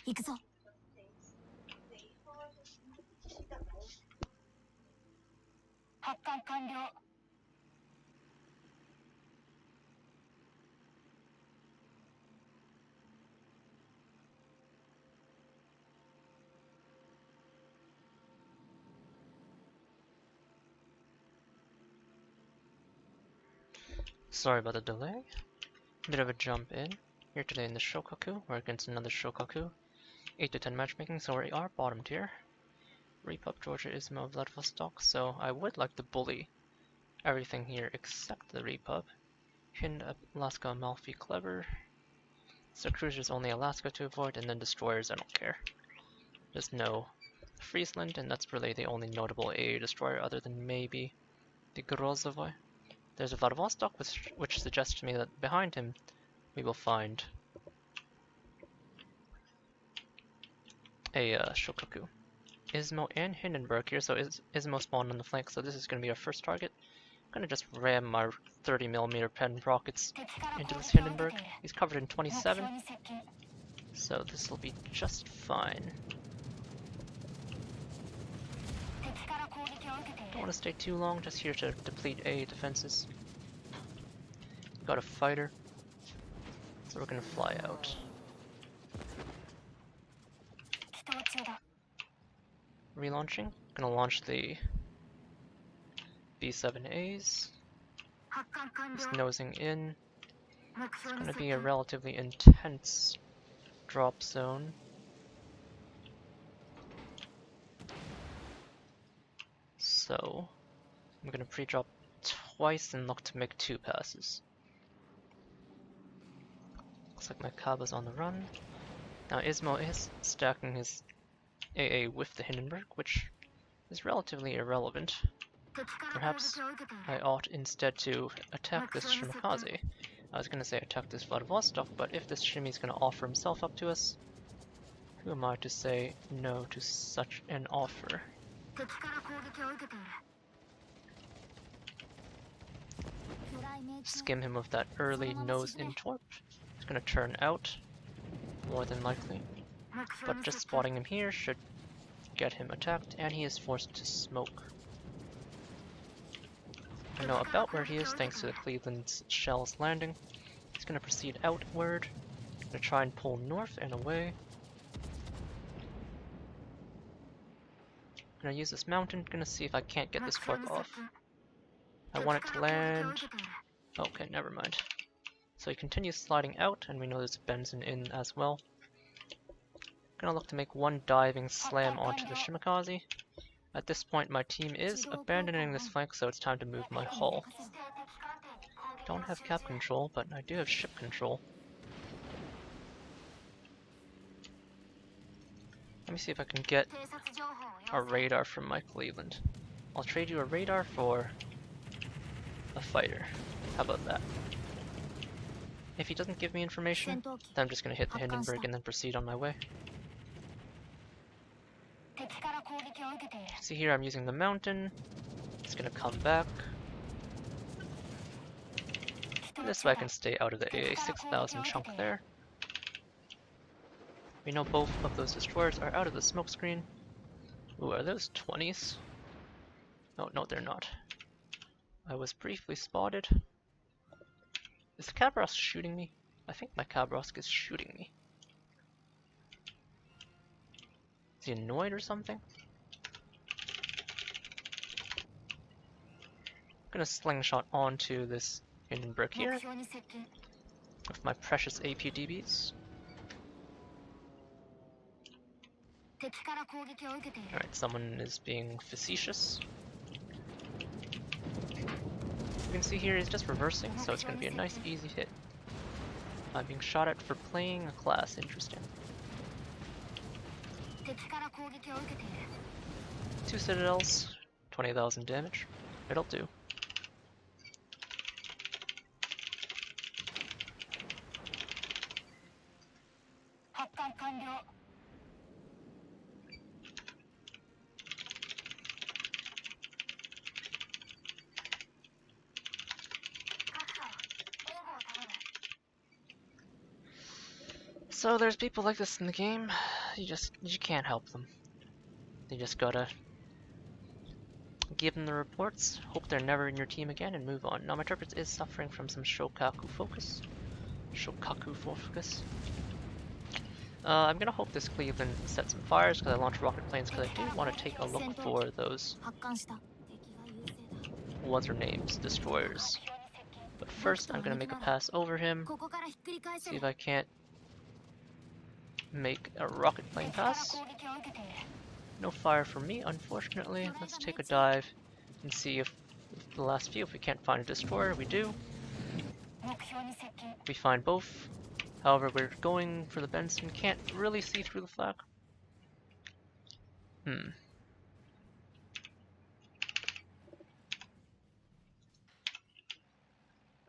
行くぞ。発艦完了。Sorry about the delay. Bit of a jump in. Here today in the Shokaku, we're against another Shokaku. 8 to 10 matchmaking, so we are bottom tier. Repub Georgia Ismo Vladivostok, so I would like to bully everything here except the Repub. Hind, Alaska, Amalfi, Clever. So cruisers only Alaska to avoid, and then destroyers I don't care. There's no Friesland, and that's really the only notable AA destroyer other than maybe the Grozovoy. There's a Vladivostok, which suggests to me that behind him we will find a Shokaku. Ismo and Hindenburg here, so Ismo spawned on the flank, so this is going to be our first target. I'm going to just ram my 30mm pen rockets into this Hindenburg. He's covered in 27, so this will be just fine. Don't want to stay too long, just here to deplete A defenses. Got a fighter, so we're going to fly out. Relaunching. Gonna launch the B7As. Just nosing in. It's gonna be a relatively intense drop zone. So I'm gonna pre-drop twice and look to make 2 passes. Looks like my Kaba's on the run. Now Ismo is stacking his AA with the Hindenburg, which is relatively irrelevant. Perhaps I ought instead to attack this Shimakaze. I was gonna say attack this Vladivostok, but if this Shimi's gonna offer himself up to us, who am I to say no to such an offer? Skim him with that early nose-in torp. He's gonna turn out, more than likely. But just spotting him here should get him attacked, and he is forced to smoke. I know about where he is thanks to the Cleveland's shells landing. He's gonna proceed outward. Gonna try and pull north and away. Gonna use this mountain. Gonna see if I can't get this torp off. I want it to land. Okay, never mind. So he continues sliding out, and we know there's Benson in as well. Gonna look to make one diving slam onto the Shimakaze. At this point my team is abandoning this flank, so it's time to move my hull. Don't have cap control, but I do have ship control. Let me see if I can get a radar from my Cleveland. I'll trade you a radar for a fighter. How about that? If he doesn't give me information, then I'm just gonna hit the Hindenburg and then proceed on my way. See here, I'm using the mountain. It's gonna come back. And this way I can stay out of the AA 6000 chunk there. We know both of those destroyers are out of the smoke screen. Ooh, are those 20s? Oh, no, they're not. I was briefly spotted. Is the Cabrosk shooting me? I think my Cabrosk is shooting me. Is he annoyed or something? I'm gonna slingshot onto this Hindenburg here with my precious APDBs. Alright, someone is being facetious. You can see here he's just reversing, so it's gonna be a nice easy hit. I'm being shot at for playing a class, interesting. 2 citadels, 20,000 damage. It'll do. So there's people like this in the game. You can't help them. You just gotta give them the reports, hope they're never in your team again, and move on. Now my Turpets is suffering from some Shokaku focus. I'm gonna hope this Cleveland sets some fires because I launched rocket planes because I do want to take a look for those what's her names, destroyers. But first I'm gonna make a pass over him, see if I can't make a rocket plane pass. No fire for me, unfortunately. Let's take a dive and see if the last few, if we can't find a destroyer, we do. We find both. However, we're going for the Benson, can't really see through the flag.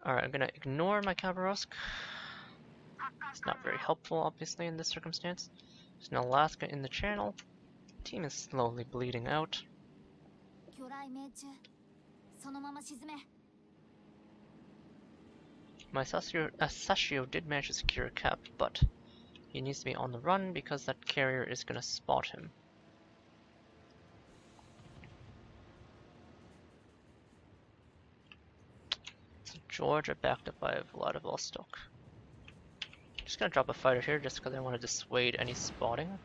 Alright, I'm gonna ignore my Khabarovsk. It's not very helpful, obviously, in this circumstance. There's an Alaska in the channel. Team is slowly bleeding out. My Sashio did manage to secure a cap, but he needs to be on the run because that carrier is gonna spot him. So Georgia backed up by Vladivostok. Just gonna drop a fighter here just because I want to dissuade any spotting.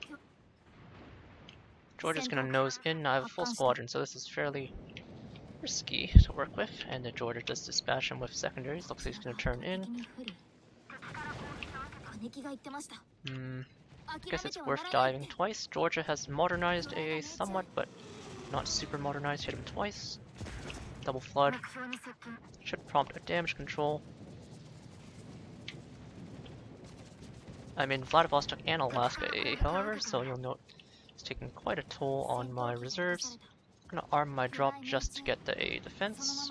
Georgia's gonna nose in. Now I have a full squadron, so this is fairly risky to work with. And then Georgia does dispatch him with secondaries. Looks like he's gonna turn in. Guess it's worth diving twice. Georgia has modernized AA somewhat, but not super modernized. Hit him twice. Double flood. Should prompt a damage control. I'm in Vladivostok and Alaska AA, however, so you'll note it's taking quite a toll on my reserves. I'm gonna arm my drop just to get the AA defense.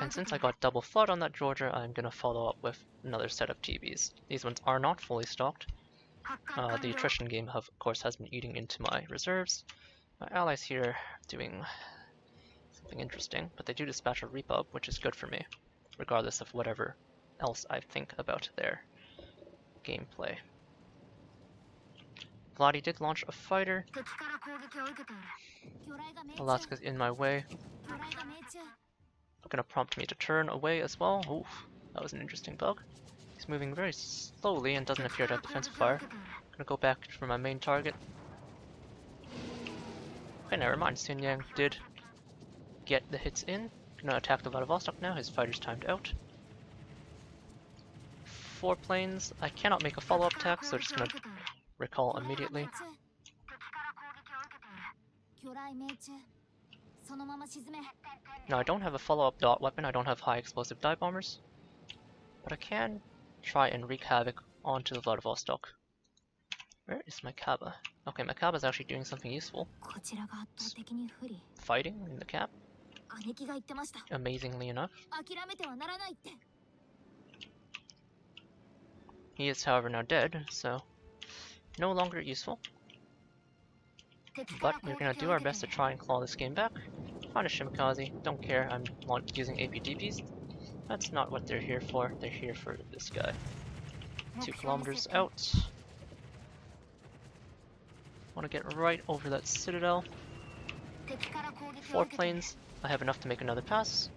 And since I got double flood on that Georgia, I'm gonna follow up with another set of TBs. These ones are not fully stocked. The attrition game, of course, has been eating into my reserves. My allies here doing something interesting, but they do dispatch a repub, which is good for me, regardless of whatever else I think about their gameplay. Vladi did launch a fighter. Alaska's in my way. Gonna prompt me to turn away as well. Oof, that was an interesting bug. He's moving very slowly and doesn't appear to have defensive fire. Gonna go back for my main target. Okay, never mind. Sun Yang did get the hits in. Gonna attack the Vladivostok now. His fighter's timed out. 4 planes. I cannot make a follow-up attack, so just gonna recall immediately. Now I don't have a follow-up dot weapon, I don't have high explosive dive bombers, but I can try and wreak havoc onto the Vladivostok. Where is my Kaba? Okay, my Kaba is actually doing something useful. It's fighting in the cap, amazingly enough. He is, however, now dead, so no longer useful. But we're gonna do our best to try and claw this game back. Find a Shimikaze, don't care, I'm using APDPs. That's not what they're here for, they're here for this guy. 2 kilometers out. Want to get right over that citadel. 4 planes, I have enough to make another pass.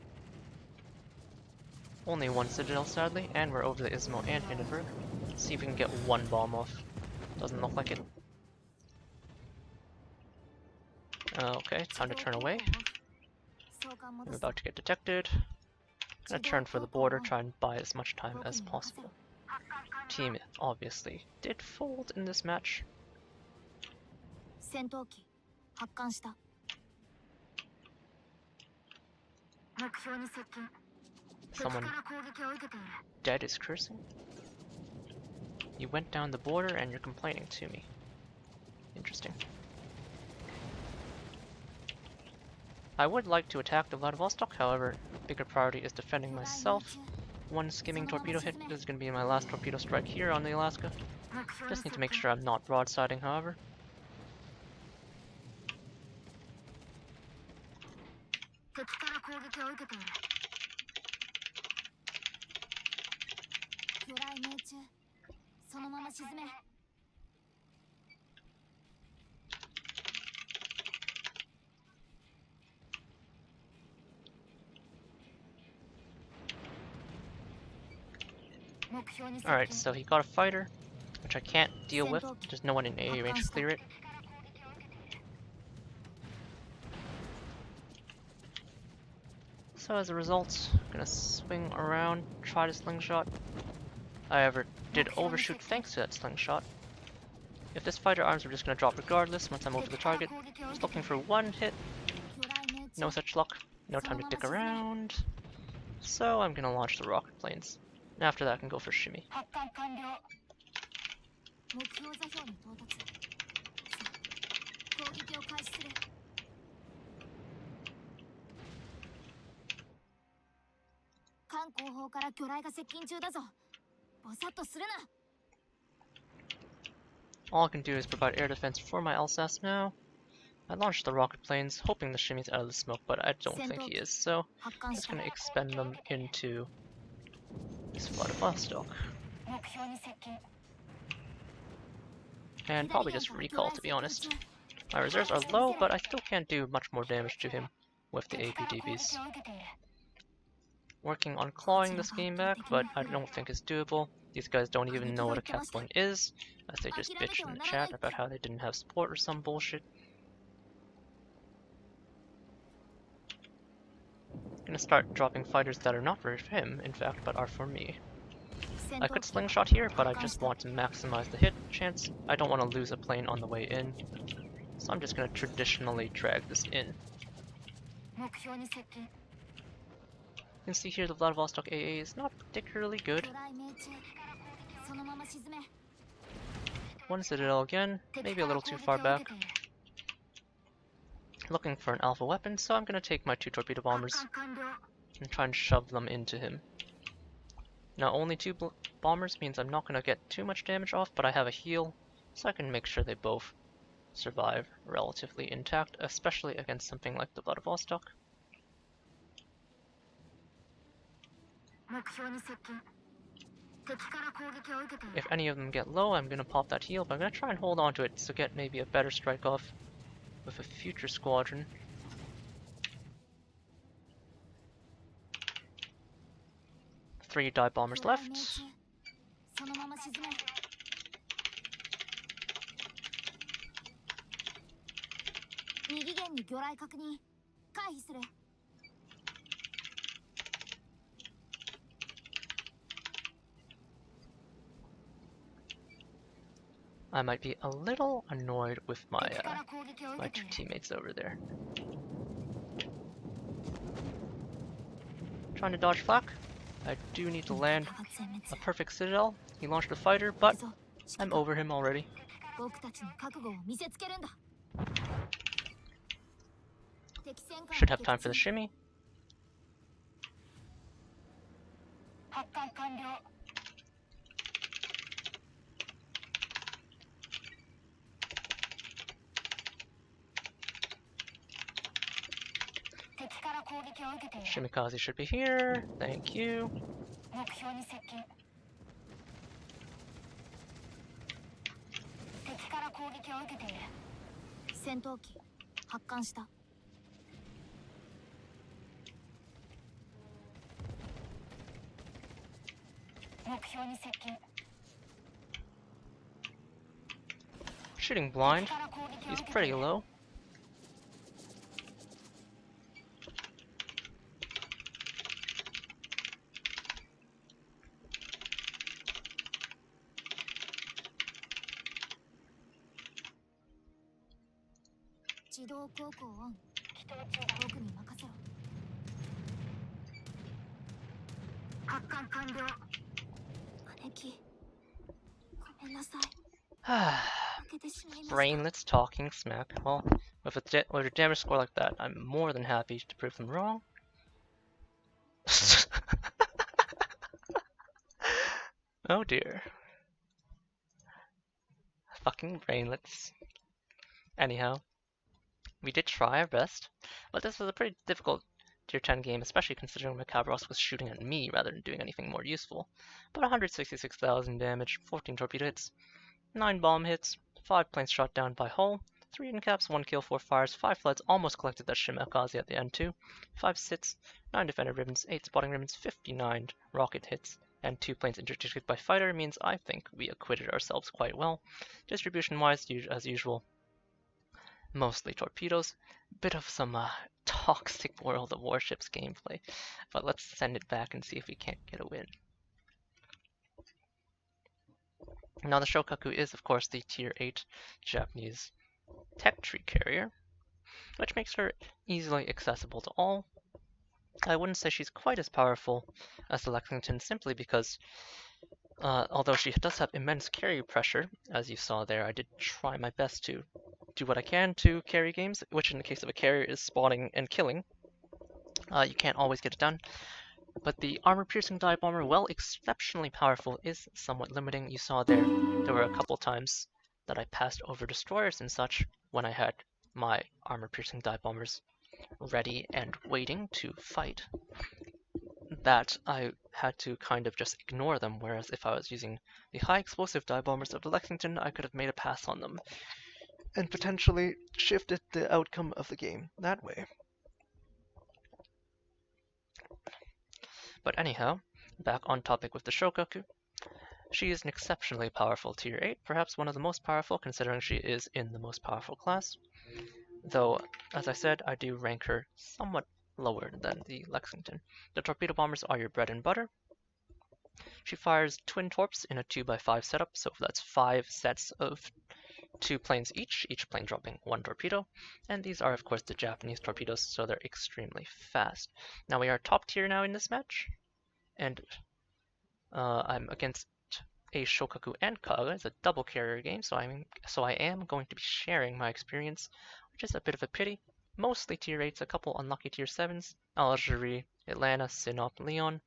Only 1 citadel, sadly, and we're over the Ismo and Hindenburg. Let's see if we can get 1 bomb off. Doesn't look like it. Okay, time to turn away. I'm about to get detected. Gonna turn for the border, try and buy as much time as possible. Team obviously did fold in this match. Someone dead is cursing. You went down the border and you're complaining to me. Interesting. I would like to attack the Vladivostok, however, bigger priority is defending myself. 1 skimming torpedo hit is going to be my last torpedo strike here on the Alaska. Just need to make sure I'm not broadsiding, however. そのまま沈め。 Alright, so he got a fighter, which I can't deal with. There's no one in AA range to clear it. So as a result, I'm gonna swing around, try to slingshot. I did overshoot thanks to that slingshot. If this fighter arms are just gonna drop regardless once I'm over the target. Just looking for one hit. No such luck. No time to dick around. So I'm gonna launch the rocket planes. And after that I can go for shimmy. 目標座標に到達。攻撃を開始する。艦後方から魚雷が接近中だぞ。ぼさっとするな。 All I can do is provide air defense for my Alsace now. I launched the rocket planes, hoping the shimmy's out of the smoke, but I don't think he is, so I'm just gonna expend them into this Vladivostok. And probably just recall, to be honest. My reserves are low, but I still can't do much more damage to him with the APDBs. Working on clawing this game back, but I don't think it's doable. These guys don't even know what a cap point is, as they just bitched in the chat about how they didn't have support or some bullshit. I'm gonna start dropping fighters that are not for him, in fact, but are for me. I could slingshot here, but I just want to maximize the hit chance. I don't want to lose a plane on the way in, so I'm just gonna traditionally drag this in. You can see here the Vladivostok AA is not particularly good. One Citadel again, maybe a little too far back. Looking for an alpha weapon, so I'm gonna take my 2 torpedo bombers and try and shove them into him. Now only 2 bombers means I'm not gonna get too much damage off, but I have a heal, so I can make sure they both survive relatively intact, especially against something like the Vladivostok. If any of them get low, I'm gonna pop that heal, but I'm gonna try and hold on to it to get maybe a better strike off with a future squadron. Three dive bombers left. I might be a little annoyed with my my 2 teammates over there. Trying to dodge flak. I do need to land a perfect citadel. He launched a fighter, but I'm over him already. Should have time for the shimmy. Shimikaze should be here. Thank you. Shooting blind. He's pretty low. Brainlets talking smack. Well, with a damage score like that, I'm more than happy to prove them wrong. Oh dear. Fucking brainlets. Anyhow, we did try our best, but this was a pretty difficult tier 10 game, especially considering my Cabros was shooting at me rather than doing anything more useful. But 166,000 damage, 14 torpedo hits, 9 bomb hits, 5 planes shot down by hull, 3 incaps, 1 kill, 4 fires, 5 floods, almost collected that Shimakaze at the end too, 5 sits, 9 defender ribbons, 8 spotting ribbons, 59 rocket hits, and 2 planes interdicted by fighter means I think we acquitted ourselves quite well. Distribution wise, as usual, mostly torpedoes, bit of some toxic World of Warships gameplay, but let's send it back and see if we can't get a win. Now the Shokaku is of course the tier 8 Japanese tech tree carrier, which makes her easily accessible to all. I wouldn't say she's quite as powerful as the Lexington simply because although she does have immense carry pressure, as you saw there, I did try my best to do what I can to carry games, which in the case of a carrier is spotting and killing. You can't always get it done, but the armor-piercing dive bomber, while exceptionally powerful, is somewhat limiting. You saw there were a couple times that I passed over destroyers and such when I had my armor-piercing dive bombers ready and waiting to fight, that I had to kind of just ignore them, whereas if I was using the high explosive dive bombers of the Lexington, I could have made a pass on them and potentially shifted the outcome of the game that way. But anyhow, back on topic with the Shokaku. She is an exceptionally powerful tier 8, perhaps one of the most powerful considering she is in the most powerful class. Though, as I said, I do rank her somewhat lower than the Lexington. The torpedo bombers are your bread and butter. She fires twin torps in a 2x5 setup, so that's 5 sets of 2 planes each plane dropping 1 torpedo, and these are of course the Japanese torpedoes, so they're extremely fast. Now we are top tier now in this match, and I'm against a Shokaku and Kaga. It's a double carrier game, so I am going to be sharing my experience, which is a bit of a pity. Mostly tier 8s, a couple unlucky tier 7s, Algerie, Atlanta, Sinop, Leon.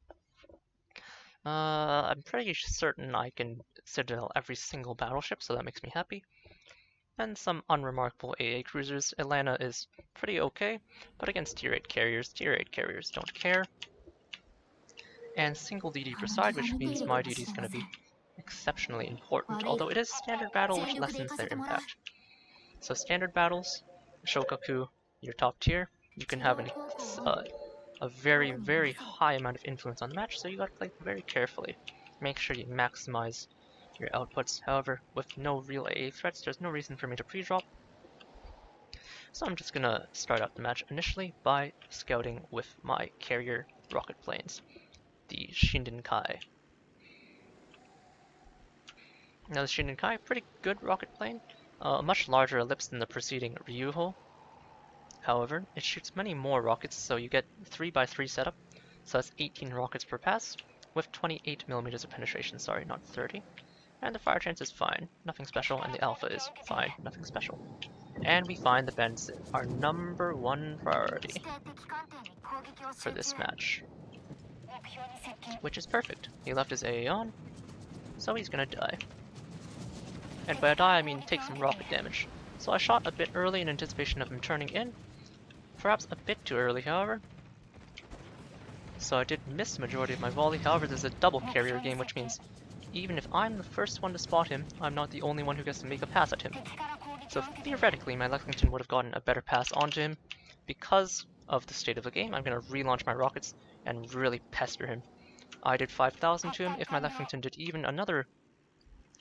I'm pretty certain I can citadel every single battleship, so that makes me happy. And some unremarkable AA cruisers. Atlanta is pretty okay, but against tier 8 carriers don't care. And single DD per side, which means my DD is going to be exceptionally important, although it is standard battle, which lessens their impact. So standard battles, Shokaku, your top tier, you can have a very, very high amount of influence on the match, so you gotta play very carefully. Make sure you maximize your outputs. However, with no real AA threats, there's no reason for me to pre-drop. So I'm just gonna start out the match initially by scouting with my carrier rocket planes, the Shindenkai. Now the Shindenkai, pretty good rocket plane, a much larger ellipse than the preceding Ryuho. However, it shoots many more rockets, so you get 3x3 setup, so that's 18 rockets per pass, with 28mm of penetration, sorry, not 30. And the fire chance is fine, nothing special, and the alpha is fine, nothing special. And we find the Benson, our number 1 priority for this match, which is perfect. He left his AA on, so he's gonna die. And by die I mean take some rocket damage. So I shot a bit early in anticipation of him turning in, perhaps a bit too early however. So I did miss the majority of my volley. However, there's a double carrier game, which means even if I'm the first one to spot him, I'm not the only one who gets to make a pass at him. So theoretically, my Lexington would have gotten a better pass onto him. Because of the state of the game, I'm going to relaunch my rockets and really pester him. I did 5,000 to him. If my Lexington did even another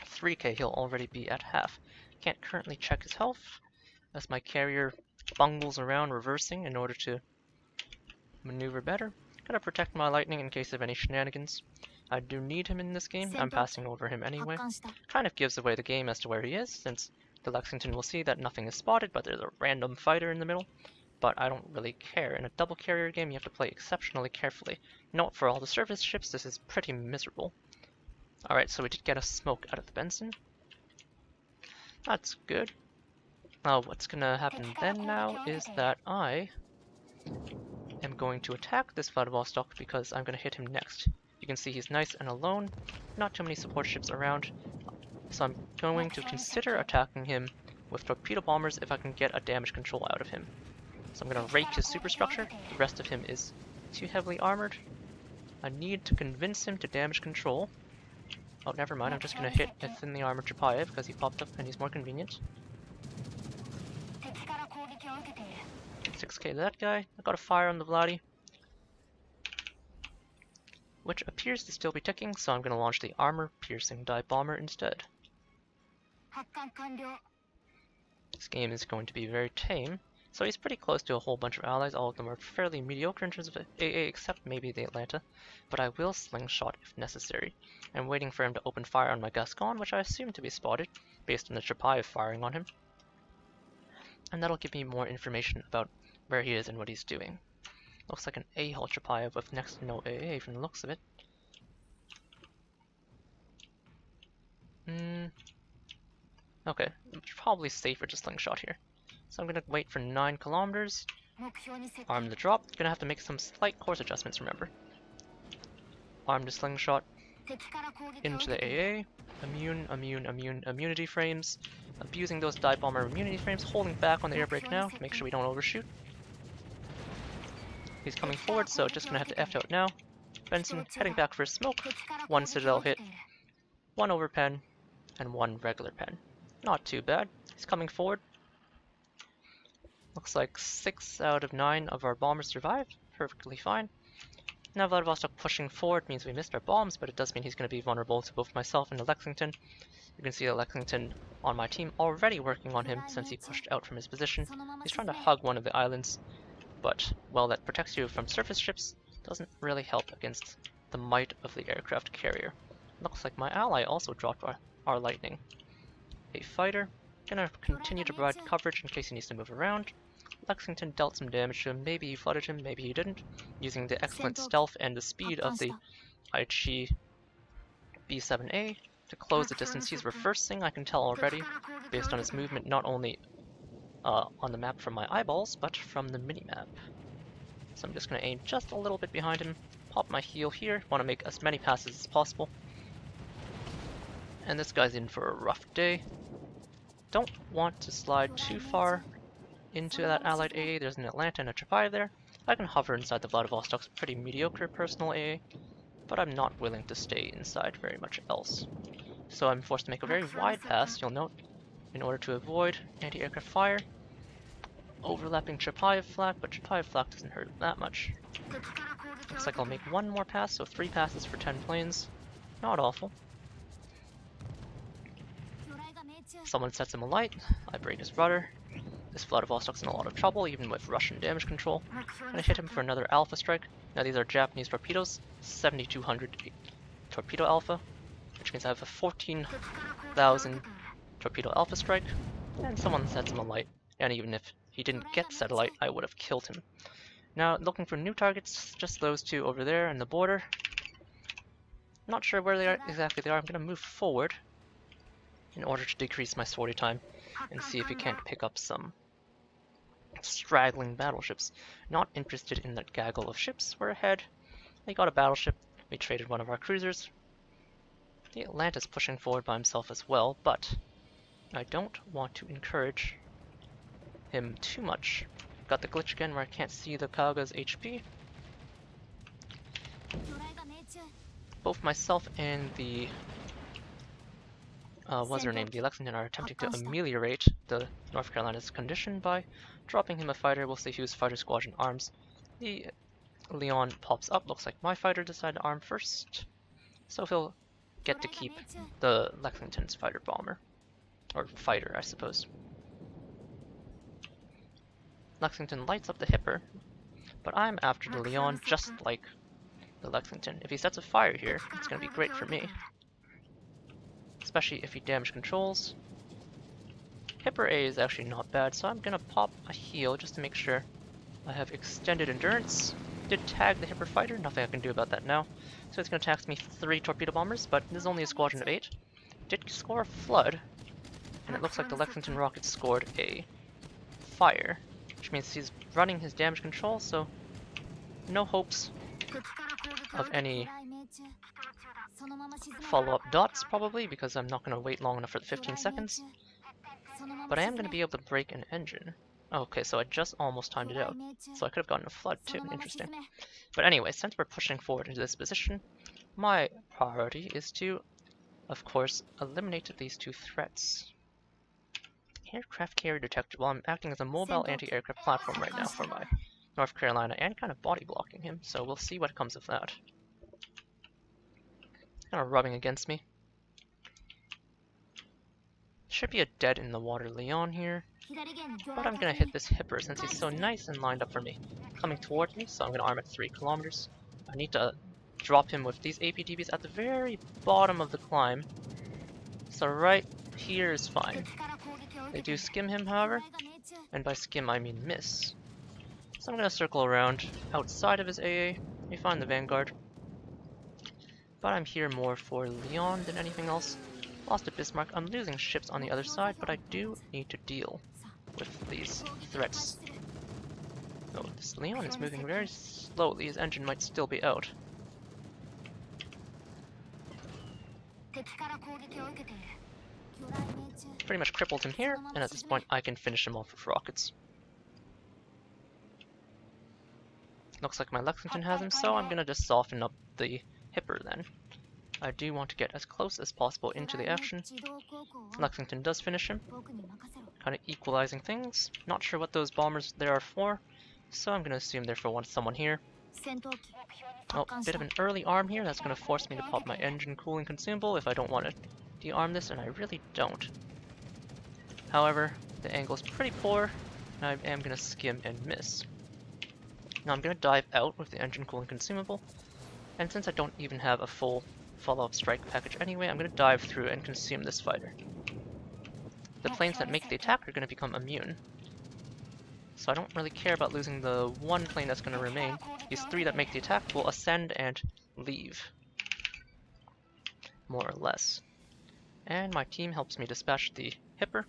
3k, he'll already be at half. Can't currently check his health, as my carrier bungles around reversing in order to maneuver better. Gotta protect my lightning in case of any shenanigans. I do need him in this game. I'm passing over him anyway. Kind of gives away the game as to where he is, since the Lexington will see that nothing is spotted, but there's a random fighter in the middle. But I don't really care. In a double carrier game, you have to play exceptionally carefully. Note for all the surface ships, this is pretty miserable. Alright, so we did get a smoke out of the Benson. That's good. Now what's gonna happen then now is that I am going to attack this Vladivostok because I'm gonna hit him next. You can see he's nice and alone, not too many support ships around, so I'm going to consider attacking him with torpedo bombers if I can get a damage control out of him. So I'm gonna rake his superstructure. The rest of him is too heavily armored. I need to convince him to damage control. Oh, never mind, I'm just gonna hit a thinly armored Chapayev because he popped up and he's more convenient. 6k to that guy. I got a fire on the Vladi, which appears to still be ticking, so I'm gonna launch the armor-piercing dive bomber instead. This game is going to be very tame. So he's pretty close to a whole bunch of allies. All of them are fairly mediocre in terms of AA, except maybe the Atlanta. But I will slingshot if necessary. I'm waiting for him to open fire on my Gascon, which I assume to be spotted, based on the Chapayev firing on him. And that'll give me more information about where he is and what he's doing. Looks like an A-hull Chapayev with next to no AA from the looks of it. Okay, it's probably safer to slingshot here. So I'm gonna wait for 9 kilometers, arm the drop. Gonna have to make some slight course adjustments, remember. Arm the slingshot into the AA, immunity frames, abusing those dive bomber immunity frames, holding back on the air brake now to make sure we don't overshoot. He's coming forward, so just gonna have to F out now. Benson heading back for a smoke, 1 Citadel hit, 1 overpen, and 1 regular pen. Not too bad. He's coming forward. Looks like 6 out of 9 of our bombers survived. Perfectly fine. Now Vladivostok pushing forward means we missed our bombs, but it does mean he's going to be vulnerable to both myself and the Lexington. You can see the Lexington on my team already working on him since he pushed out from his position. He's trying to hug one of the islands, but while that protects you from surface ships, doesn't really help against the might of the aircraft carrier. Looks like my ally also dropped our lightning. A fighter. Gonna continue to provide coverage in case he needs to move around. Lexington dealt some damage to him. Maybe he flooded him, maybe he didn't. Using the excellent stealth and the speed of the Aichi B7A to close the distance. He's reversing, I can tell already, based on his movement not only on the map from my eyeballs, but from the minimap. So I'm just going to aim just a little bit behind him, pop my heel here, want to make as many passes as possible. And this guy's in for a rough day. Don't want to slide too far into that allied AA. There's an Atlanta and a Chapayev there. I can hover inside the Vladivostok's pretty mediocre personal AA, but I'm not willing to stay inside very much else. So I'm forced to make a very wide pass, you'll note, in order to avoid anti-aircraft fire. Overlapping Chapayev flak, but Chapayev flak doesn't hurt that much. Looks like I'll make 1 more pass, so 3 passes for 10 planes. Not awful. Someone sets him alight, I break his rudder. This Vladivostok's in a lot of trouble, even with Russian damage control. And I hit him for another alpha strike. Now these are Japanese torpedoes, 7200 torpedo alpha, which means I have a 14,000 torpedo alpha strike. And someone sets him alight, and even if he didn't get set alight, I would have killed him. Now looking for new targets, just those 2 over there in the border. Not sure where they are exactly. I'm going to move forward in order to decrease my sortie time and see if we can't pick up some straggling battleships. Not interested in that gaggle of ships. We're ahead. We got a battleship. We traded one of our cruisers. The Atlanta's pushing forward by himself as well, but I don't want to encourage him too much. Got the glitch again where I can't see the Kaga's HP. Both myself and the what's her name? The Lexington are attempting to ameliorate the North Carolina's condition by dropping him a fighter. We'll see whose fighter squadron arms. The Leon pops up. Looks like my fighter decided to arm first, so he'll get to keep the Lexington's fighter bomber, or fighter, I suppose. Lexington lights up the Hipper, but I'm after the Leon just like the Lexington. If he sets a fire here, it's going to be great for me. Especially if he damage controls. Hipper A is actually not bad, so I'm gonna pop a heal just to make sure I have extended endurance. Did tag the Hipper fighter, nothing I can do about that now. So it's gonna tax me 3 torpedo bombers, but this is only a squadron of 8. Did score a flood, and it looks like the Lexington rocket scored a fire, which means he's running his damage control, so no hopes of any follow-up dots probably, because I'm not going to wait long enough for the 15 seconds. But I am going to be able to break an engine. Okay, so I just almost timed it out. So I could have gotten a flood too, interesting. But anyway, since we're pushing forward into this position, my priority is to, of course, eliminate these two threats. Aircraft carrier detected. Well, I'm acting as a mobile anti-aircraft platform right now for my North Carolina and kind of body blocking him, so we'll see what comes of that. Kind of rubbing against me. Should be a dead in the water Leon here, but I'm gonna hit this hipper since he's so nice and lined up for me. Coming towards me, so I'm gonna arm at 3 kilometers. I need to drop him with these APDBs at the very bottom of the climb. So right here is fine. They do skim him, however, and by skim I mean miss. So I'm gonna circle around outside of his AA, we find the Vanguard. But I'm here more for Leon than anything else. Lost a Bismarck, I'm losing ships on the other side, but I do need to deal with these threats. Oh, this Leon is moving very slowly, his engine might still be out. Pretty much crippled him here, and at this point I can finish him off with rockets. Looks like my Lexington has him, so I'm gonna just soften up the hipper then. I do want to get as close as possible into the action. Lexington does finish him, kind of equalizing things. Not sure what those bombers there are for, so I'm gonna assume they're for someone here. Oh, bit of an early arm here, that's gonna force me to pop my engine cooling consumable if I don't want to de-arm this, and I really don't. However, the angle is pretty poor, and I am gonna skim and miss. Now I'm gonna dive out with the engine cooling consumable, and since I don't even have a full follow-up strike package anyway, I'm gonna dive through and consume this fighter. The planes that make the attack are gonna become immune, so I don't really care about losing the one plane that's gonna remain. These 3 that make the attack will ascend and leave, more or less. And my team helps me dispatch the hipper,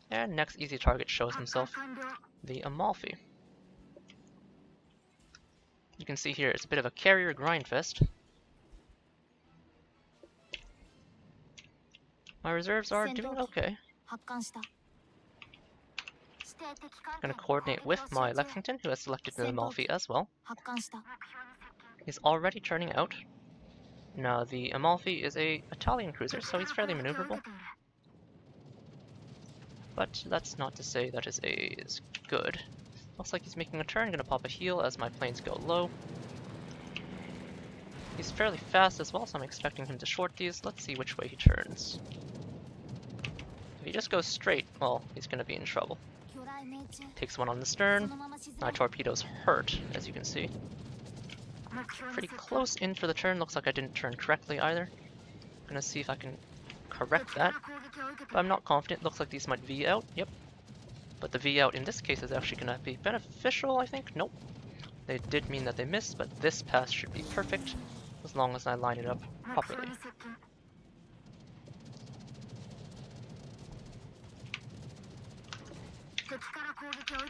and next easy target shows himself, the Amalfi. You can see here it's a bit of a carrier grindfest. My reserves are doing okay. I'm gonna coordinate with my Lexington, who has selected the Amalfi as well. He's already turning out. Now the Amalfi is a Italian cruiser, so he's fairly maneuverable. But that's not to say that his AA is good. Looks like he's making a turn, gonna pop a heel as my planes go low. He's fairly fast as well, so I'm expecting him to short these. Let's see which way he turns. If he just goes straight, well, he's gonna be in trouble. Takes one on the stern. My torpedoes hurt, as you can see. Pretty close in for the turn, looks like I didn't turn correctly either. Gonna see if I can correct that. But I'm not confident, looks like these might V out, yep. But the V out in this case is actually gonna be beneficial, I think? Nope. They did mean that they missed, but this pass should be perfect, as long as I line it up properly.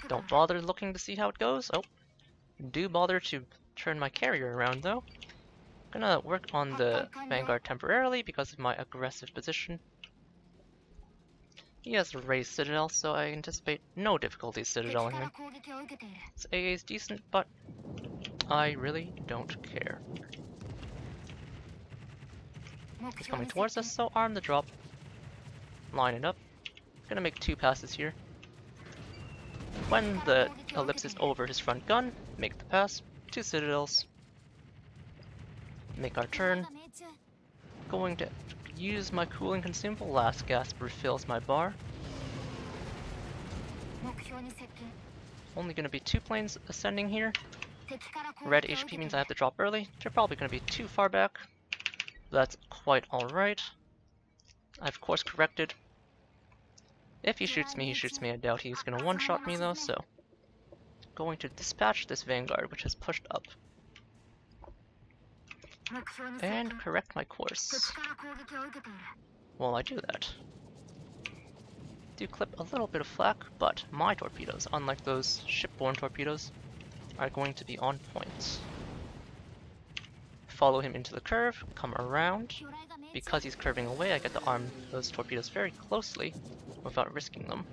Don't bother looking to see how it goes. Oh, do bother to turn my carrier around though. Gonna work on the Vanguard temporarily because of my aggressive position. He has a raised citadel, so I anticipate no difficulties citadeling him. His AA is decent, but I really don't care. He's coming towards us, so arm the drop. Line it up. Gonna make 2 passes here. When the ellipse is over his front gun, make the pass. 2 citadels. Make our turn. Going to use my cooling consumable. Last gasp refills my bar. Only going to be 2 planes ascending here. Red HP means I have to drop early. They're probably going to be too far back. That's quite alright. I've course corrected. If he shoots me, he shoots me. I doubt he's going to one-shot me though, so going to dispatch this Vanguard, which has pushed up. And correct my course. While I do that, do clip a little bit of flak, but my torpedoes, unlike those shipborne torpedoes, are going to be on point. Follow him into the curve, come around. Because he's curving away, I get to arm those torpedoes very closely without risking them.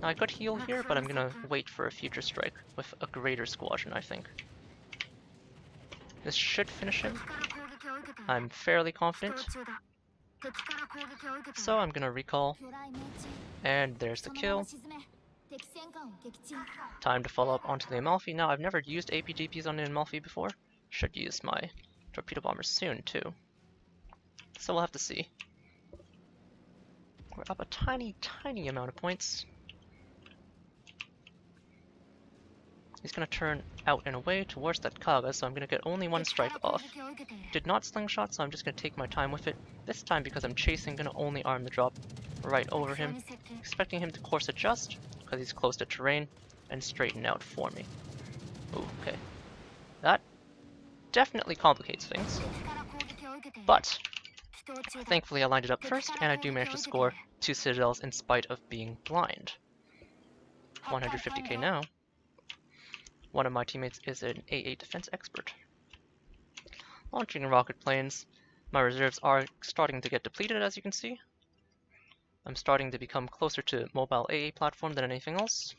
Now I could heal here, but I'm gonna wait for a future strike with a greater squadron, I think. This should finish him. I'm fairly confident. So I'm gonna recall. And there's the kill. Time to follow up onto the Amalfi. Now I've never used APGPs on the Amalfi before. Should use my torpedo bombers soon too. So we'll have to see. We're up a tiny amount of points. He's gonna turn out and away towards that Kaga, so I'm gonna get only one strike off. Did not slingshot, so I'm just gonna take my time with it. This time, because I'm chasing, gonna only arm the drop right over him, expecting him to course adjust, because he's close to terrain, and straighten out for me. Ooh, okay. That definitely complicates things. But thankfully I lined it up first, and I do manage to score 2 citadels in spite of being blind. 150k now. One of my teammates is an A8 defense expert. Launching rocket planes. My reserves are starting to get depleted, as you can see. I'm starting to become closer to mobile AA platform than anything else.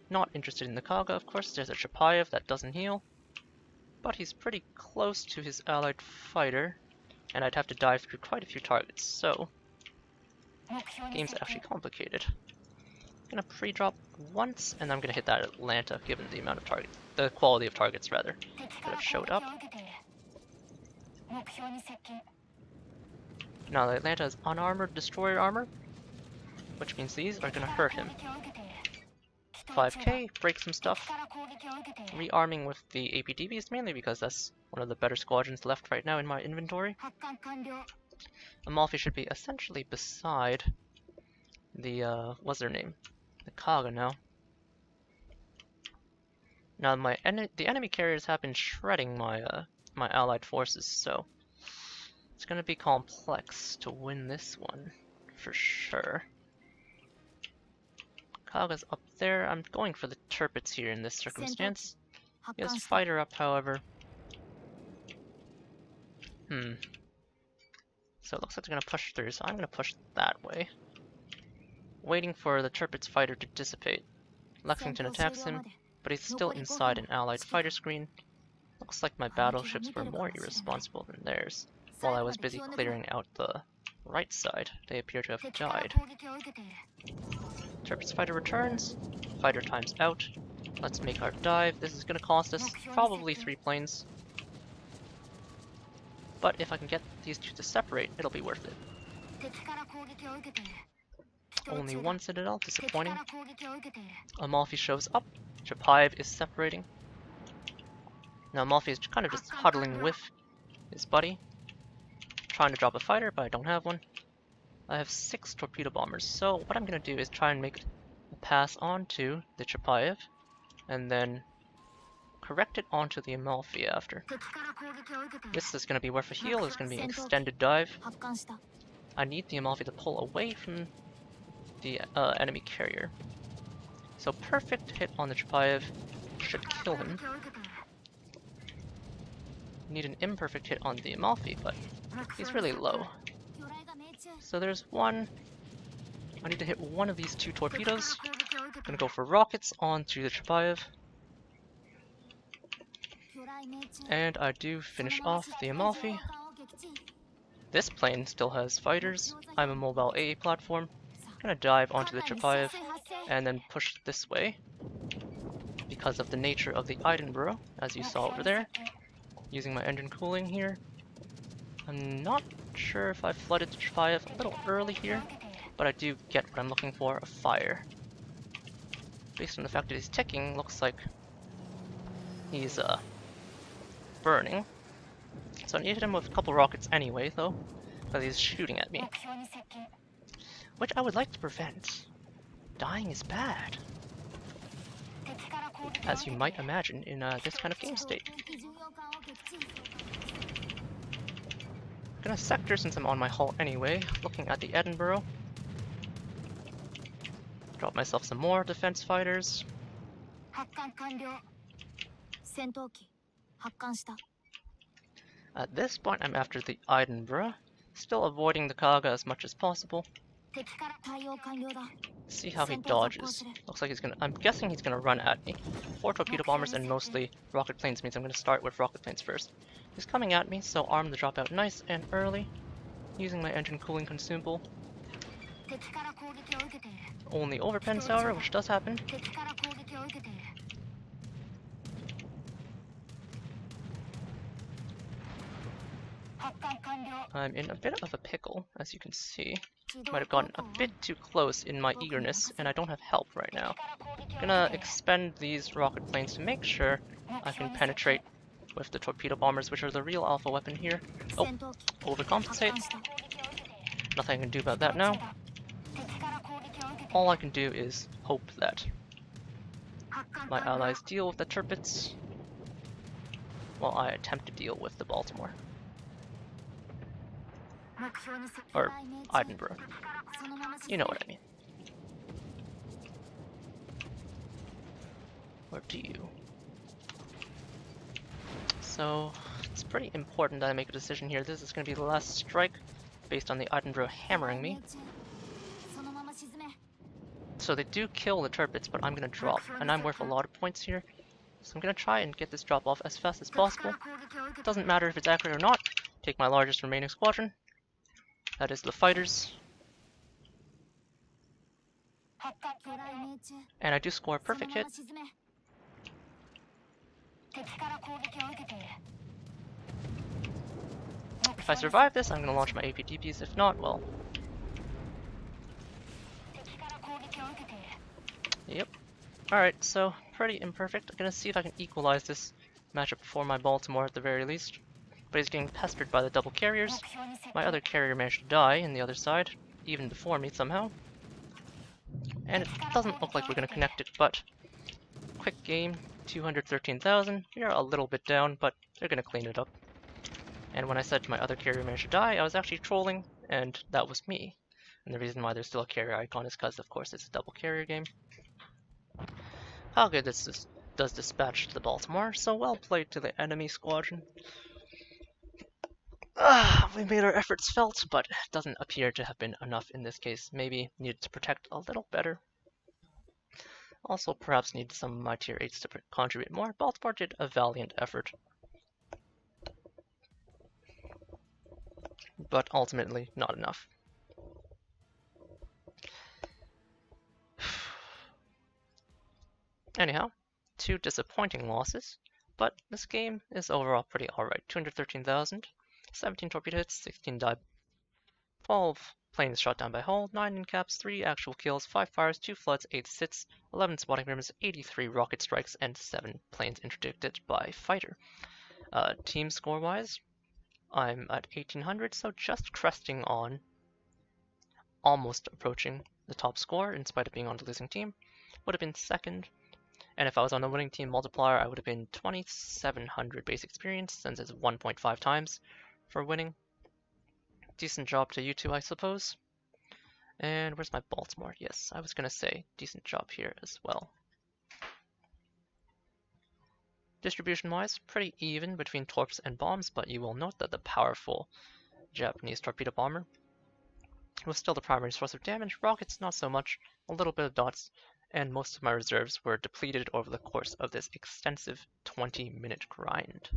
Not interested in the Kaga, of course. There's a Chapayev that doesn't heal. But he's pretty close to his allied fighter, and I'd have to dive through quite a few targets, so the game's actually complicated. I'm gonna pre-drop once, and I'm gonna hit that Atlanta, given the amount of the quality of targets rather, that have showed up. Now the Atlanta is unarmored destroyer armor, which means these are gonna hurt him. 5k, break some stuff. Rearming with the APDBs mainly because that's one of the better squadrons left right now in my inventory. Amalfi should be essentially beside the what's their name? The Kaga now. Now the enemy carriers have been shredding my my allied forces, so it's gonna be complex to win this one for sure. Kaga's up there. I'm going for the turpets here in this circumstance. He has fighter up, however. So it looks like they're gonna push through, so I'm gonna push that way. Waiting for the turpets fighter to dissipate. Lexington attacks him, but he's still inside an allied fighter screen. Looks like my battleships were more irresponsible than theirs. While I was busy clearing out the right side, they appear to have died. Turpets fighter returns. Fighter time's out. Let's make our dive. This is gonna cost us probably 3 planes. But if I can get these two to separate, it'll be worth it. Only one citadel, disappointing. Amalfi shows up. Chapayev is separating. Now Amalfi is kind of just huddling with his buddy. Trying to drop a fighter, but I don't have one. I have 6 torpedo bombers, so what I'm gonna do is try and make a pass onto the Chapayev, and then correct it onto the Amalfi after. This is gonna be worth a heal. It's gonna be an extended dive. I need the Amalfi to pull away from the enemy carrier. So perfect hit on the Chapayev should kill him. Need an imperfect hit on the Amalfi, but he's really low. So there's one. I need to hit one of these 2 torpedoes. Gonna go for rockets onto the Chapayev. And I do finish off the Amalfi. This plane still has fighters. I'm a mobile AA platform. Gonna dive onto the Chapayev and then push this way because of the nature of the Edinburgh, as you saw over there. Using my engine cooling here. I'm not sure if I flooded the Chapayev a little early here, but I do get what I'm looking for, a fire. Based on the fact that he's ticking, looks like he's burning. So I need to hit him with a couple rockets anyway, though, because he's shooting at me. Which I would like to prevent. Dying is bad, as you might imagine in this kind of game state. Gonna sector since I'm on my hull anyway, looking at the Edinburgh. Drop myself some more defense fighters. At this point I'm after the Edinburgh, still avoiding the Kaga as much as possible. See how he dodges. Looks like he's gonna. I'm guessing he's gonna run at me. 4 torpedo bombers and mostly rocket planes means I'm gonna start with rocket planes first. He's coming at me, so arm the drop out nice and early, using my engine cooling consumable. Only overpens, however, which does happen. I'm in a bit of a pickle, as you can see. Might have gotten a bit too close in my eagerness, and I don't have help right now. Gonna expend these rocket planes to make sure I can penetrate with the torpedo bombers, which are the real alpha weapon here. Oh, overcompensate. Nothing I can do about that now. All I can do is hope that my allies deal with the Tirpitz while I attempt to deal with the Baltimore. Or Edinburgh. You know what I mean. Or do you? So, it's pretty important that I make a decision here. This is going to be the last strike based on the Edinburgh hammering me. So they do kill the Tirpitz, but I'm going to drop, and I'm worth a lot of points here. So I'm going to try and get this drop off as fast as possible. Doesn't matter if it's accurate or not. Take my largest remaining squadron. That is the fighters. And I do score a perfect hit. If I survive this, I'm going to launch my APDPs. If not, well... Yep. Alright, so pretty imperfect. I'm going to see if I can equalize this matchup before my Baltimore at the very least. But he's getting pestered by the double carriers. My other carrier managed to die in the other side, even before me somehow. And it doesn't look like we're going to connect it, but quick game, 213,000. We are a little bit down, but they're going to clean it up. And when I said my other carrier managed to die, I was actually trolling, and that was me. And the reason why there's still a carrier icon is because, of course, it's a double carrier game. How good this does dispatch to the Baltimore, so well played to the enemy squadron. We made our efforts felt, but it doesn't appear to have been enough in this case. Maybe needed to protect a little better. Also, perhaps needed some of my tier 8s to contribute more. Baltimore did a valiant effort. But ultimately, not enough. Anyhow, 2 disappointing losses, but this game is overall pretty alright. 213,000, 17 torpedo hits, 16 dive, 12 planes shot down by hull, 9 in caps, 3 actual kills, 5 fires, 2 floods, 8 sits, 11 spotting rims, 83 rocket strikes, and 7 planes interdicted by fighter. Team score-wise, I'm at 1800, so just cresting on, almost approaching the top score in spite of being on the losing team. Would have been second. And if I was on the winning team multiplier, I would have been 2700 base experience, since it's 1.5 times for winning. Decent job to you two, I suppose. And where's my Baltimore? Yes, I was going to say decent job here as well. Distribution-wise, pretty even between torps and bombs, but you will note that the powerful Japanese torpedo bomber was still the primary source of damage. Rockets, not so much. A little bit of dots. And most of my reserves were depleted over the course of this extensive 20-minute grind.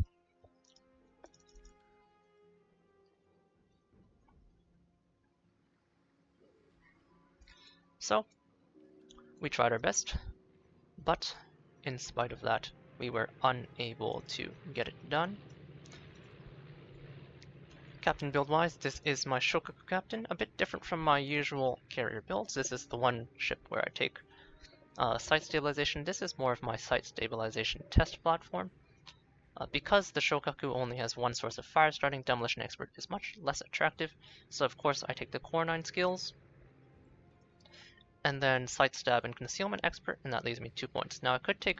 So, we tried our best, but in spite of that, we were unable to get it done. Captain build-wise, this is my Shokaku captain, a bit different from my usual carrier builds. This is the one ship where I take site stabilization. This is more of my site stabilization test platform. Because the Shokaku only has one source of fire starting, Demolition Expert is much less attractive, so of course I take the Core 9 skills, and then Site Stab and Concealment Expert, and that leaves me 2 points. Now I could take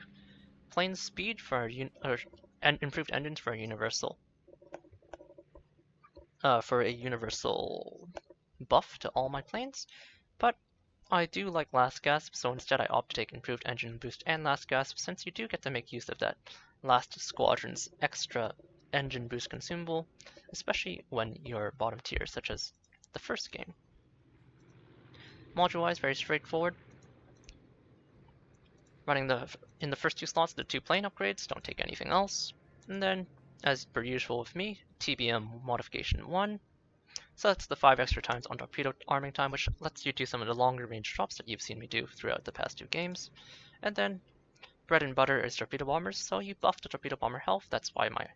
Plane Speed for and improved engines for a universal buff to all my planes, but I do like Last Gasp, so instead I opt to take Improved Engine Boost and Last Gasp, since you do get to make use of that last squadron's extra engine boost consumable, especially when you're bottom tier, such as the first game. Module-wise, very straightforward. Running in the first 2 slots, the 2 plane upgrades, don't take anything else. And then, as per usual with me, TBM modification 1. So that's the 5 extra times on torpedo arming time, which lets you do some of the longer range drops that you've seen me do throughout the past 2 games. And then, bread and butter is torpedo bombers, so you buff the torpedo bomber health, that's why my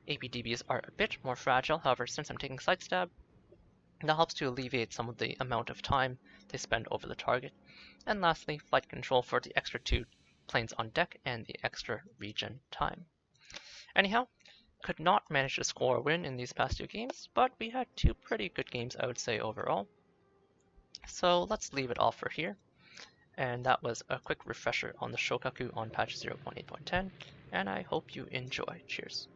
APDBs are a bit more fragile. However, since I'm taking sidestab, that helps to alleviate some of the amount of time they spend over the target. And lastly, flight control for the extra 2 planes on deck and the extra regen time. Anyhow, could not manage to score a win in these past 2 games, but we had 2 pretty good games, I would say, overall. So let's leave it off for here. And that was a quick refresher on the Shokaku on patch 0.8.10, and I hope you enjoy. Cheers.